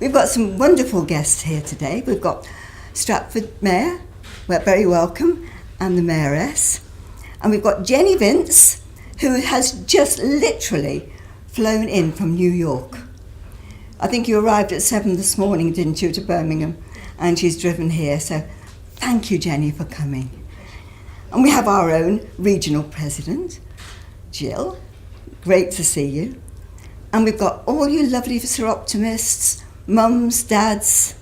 We've got some wonderful guests here today. We've got Stratford Mayor, we're very welcome, and the Mayoress. And we've got Jenny Vince, who has just literally flown in from New York. I think you arrived at 7 this morning, didn't you, to Birmingham? And she's driven here, so thank you, Jenny, for coming. And we have our own regional president, Jill. Great to see you. And we've got all you lovely Soroptimists, mums, dads,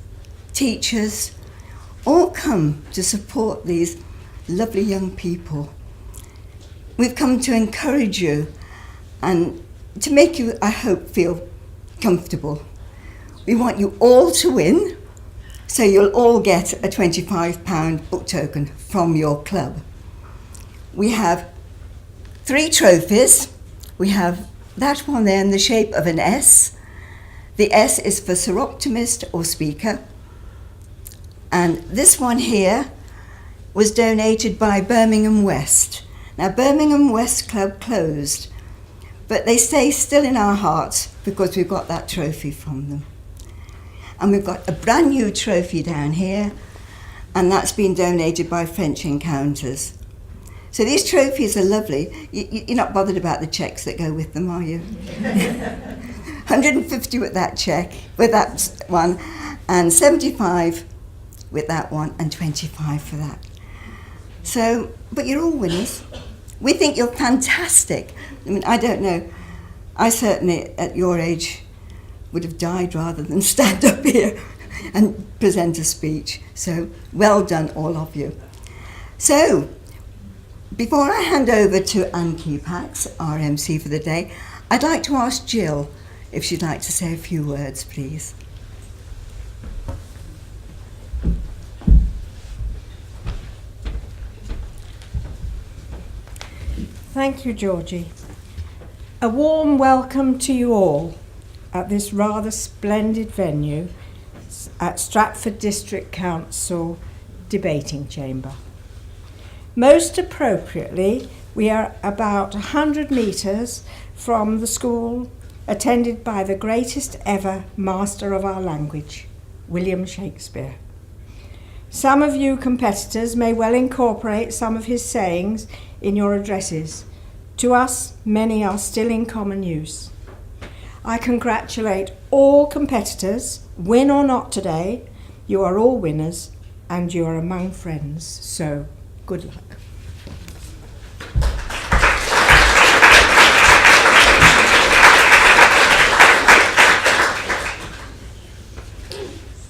teachers, all come to support these lovely young people. We've come to encourage you and to make you, I hope, feel comfortable. We want you all to win, so you'll all get a £25 book token from your club. We have 3 trophies. We have that one there in the shape of an S. The S is for Soroptimist or speaker. And this one here was donated by Birmingham West. Now, Birmingham West Club closed, but they stay still in our hearts because we've got that trophy from them. And we've got a brand new trophy down here, and that's been donated by French Encounters. So these trophies are lovely. You're not bothered about the cheques that go with them, are you? 150 with that cheque, with that one, and 75 with that one, and 25 for that. So, but you're all winners. We think you're fantastic. I mean, I don't know. I certainly, at your age, would have died rather than stand up here and present a speech. So, well done, all of you. So, before I hand over to Anne Keepax, our MC for the day, I'd like to ask Jill if she'd like to say a few words, please. Thank you, Georgie. A warm welcome to you all at this rather splendid venue at Stratford District Council Debating Chamber. Most appropriately, we are about 100 metres from the school attended by the greatest ever master of our language, William Shakespeare. Some of you competitors may well incorporate some of his sayings in your addresses. To us, many are still in common use. I congratulate all competitors, win or not today. You are all winners and you are among friends, so good luck.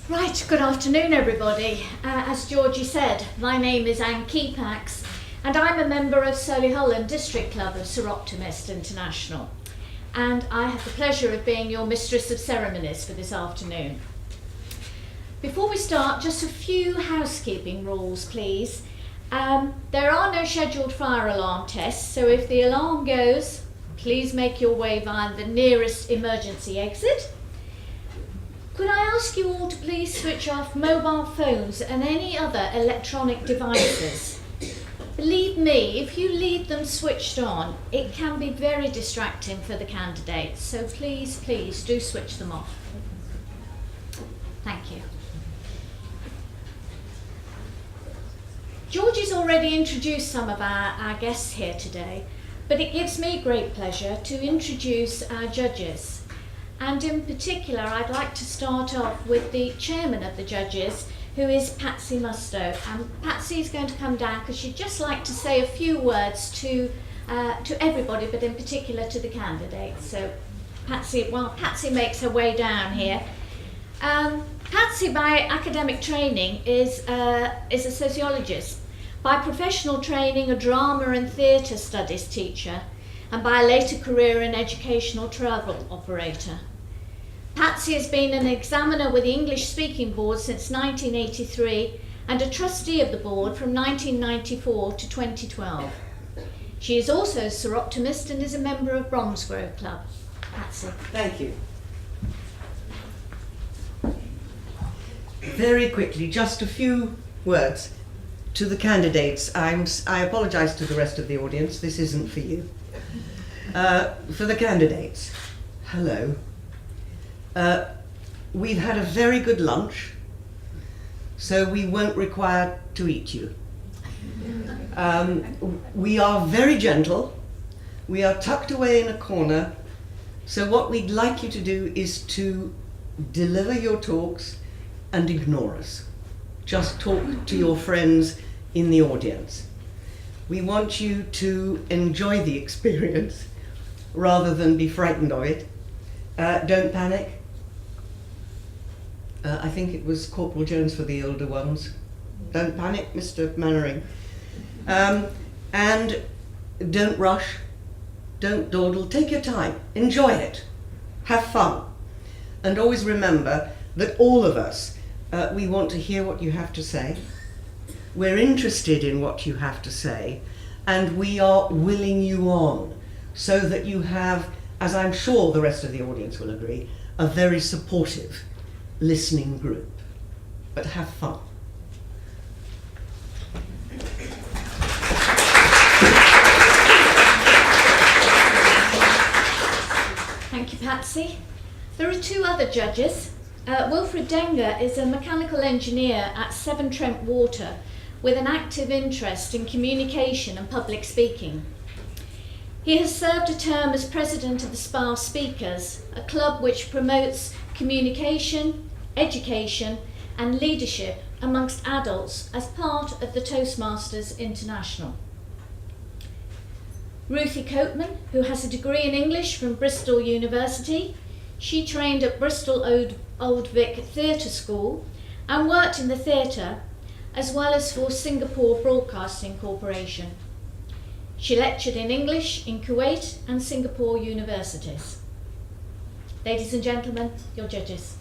Right, good afternoon everybody. As Georgie said, my name is Anne Keepax and I'm a member of Solihull and District Club of Soroptimists International, and I have the pleasure of being your Mistress of Ceremonies for this afternoon. Before we start, just a few housekeeping rules please. There are no scheduled fire alarm tests, so if the alarm goes, please make your way via the nearest emergency exit. Could I ask you all to please switch off mobile phones and any other electronic devices? Believe me, if you leave them switched on, it can be very distracting for the candidates, so please, please do switch them off. Thank you. Georgie's already introduced some of our guests here today, but it gives me great pleasure to introduce our judges. And in particular, I'd like to start off with the chairman of the judges, who is Patsy Mustoe. And Patsy is going to come down because she'd just like to say a few words to everybody, but in particular to the candidates. So Patsy makes her way down here. Patsy, by academic training, is a sociologist. By professional training, a drama and theatre studies teacher, and by a later career, an educational travel operator. Patsy has been an examiner with the English Speaking Board since 1983 and a trustee of the board from 1994 to 2012. She is also a Soroptimist and is a member of Bromsgrove Club. Patsy. Thank you. Very quickly, just a few words to the candidates. I apologise to the rest of the audience, this isn't for you. For the candidates, hello. We've had a very good lunch, so we won't require to eat you. We are very gentle. We are tucked away in a corner. So what we'd like you to do is to deliver your talks and ignore us. Just talk to your friends in the audience. We want you to enjoy the experience rather than be frightened of it. Don't panic. I think it was Corporal Jones for the older ones. Don't panic, Mr. Mannering. And don't rush, don't dawdle, take your time, enjoy it, have fun. And always remember that all of us, we want to hear what you have to say. We're interested in what you have to say, and we are willing you on so that you have, as I'm sure the rest of the audience will agree, a very supportive listening group. But have fun. Thank you, Patsy. There are two other judges. Wilfred Denger is a mechanical engineer at Severn Trent Water with an active interest in communication and public speaking. He has served a term as president of the Spa Speakers, a club which promotes communication, education and leadership amongst adults as part of the Toastmasters International. Ruthie Coatman, who has a degree in English from Bristol University, she trained at Bristol Old Vic Theatre School and worked in the theatre as well as for Singapore Broadcasting Corporation. She lectured in English in Kuwait and Singapore universities. Ladies and gentlemen, your judges.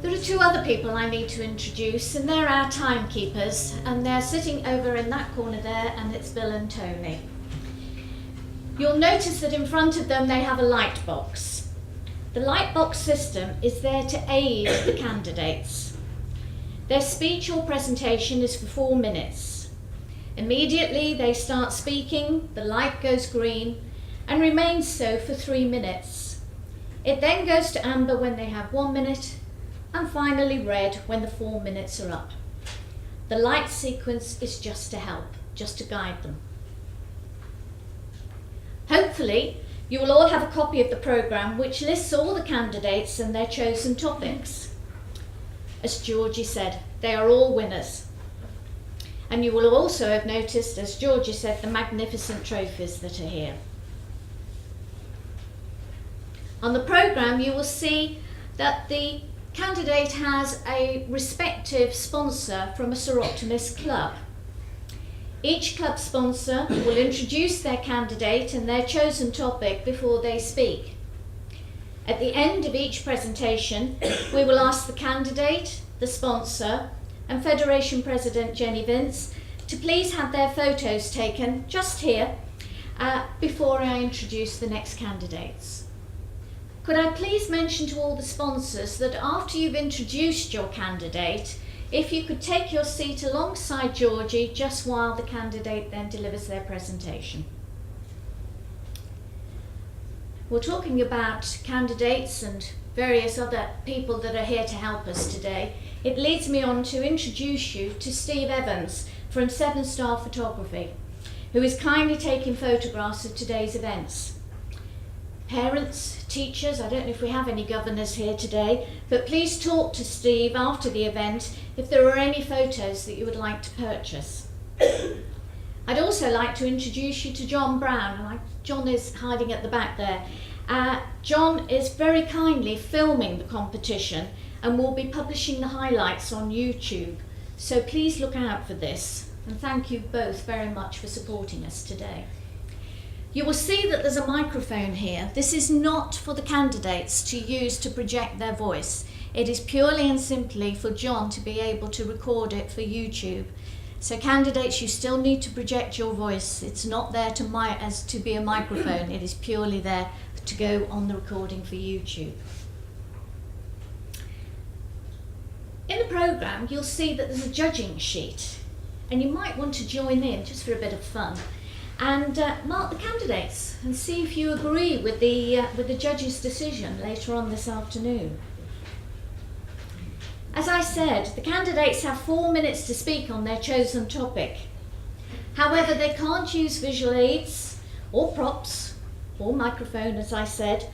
There are two other people I need to introduce, and they're our timekeepers, and they're sitting over in that corner there, and it's Bill and Tony. You'll notice that in front of them they have a light box. The light box system is there to aid the candidates. Their speech or presentation is for 4 minutes. Immediately they start speaking, the light goes green and remains so for 3 minutes. It then goes to amber when they have 1 minute and finally red when the 4 minutes are up. The light sequence is just to help, just to guide them. Hopefully, you will all have a copy of the programme which lists all the candidates and their chosen topics. As Georgie said, they are all winners. And you will also have noticed, as Georgie said, the magnificent trophies that are here. On the programme, you will see that the candidate has a respective sponsor from a Soroptimist club. Each club sponsor will introduce their candidate and their chosen topic before they speak. At the end of each presentation, we will ask the candidate, the sponsor, and Federation President Jenny Vince to please have their photos taken just here before I introduce the next candidates. Could I please mention to all the sponsors that after you've introduced your candidate, if you could take your seat alongside Georgie just while the candidate then delivers their presentation. We're talking about candidates and various other people that are here to help us today. It leads me on to introduce you to Steve Evans from 7 Star Photography, who is kindly taking photographs of today's events. Parents, teachers, I don't know if we have any governors here today, but please talk to Steve after the event if there are any photos that you would like to purchase. I'd also like to introduce you to John Brown. John is hiding at the back there. John is very kindly filming the competition and will be publishing the highlights on YouTube. So please look out for this, and thank you both very much for supporting us today. You will see that there's a microphone here. This is not for the candidates to use to project their voice. It is purely and simply for John to be able to record it for YouTube. So candidates, you still need to project your voice. It's not there to be a microphone. It is purely there to go on the recording for YouTube. In the programme, you'll see that there's a judging sheet, and you might want to join in just for a bit of fun. and mark the candidates and see if you agree with the judge's decision later on this afternoon. As I said, the candidates have 4 minutes to speak on their chosen topic. However, they can't use visual aids or props or microphone, as I said.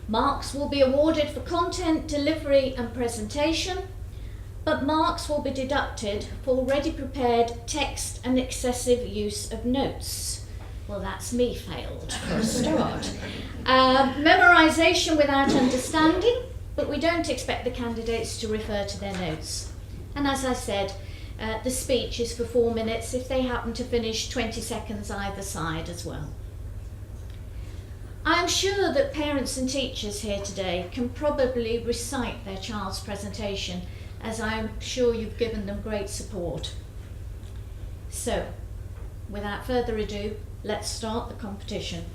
Marks will be awarded for content, delivery and presentation, but marks will be deducted for already prepared text and excessive use of notes. Well, that's me failed for a start. Memorisation without understanding, but we don't expect the candidates to refer to their notes. And as I said, the speech is for 4 minutes if they happen to finish 20 seconds either side as well. I am sure that parents and teachers here today can probably recite their child's presentation, as I am sure you've given them great support. So, without further ado, let's start the competition.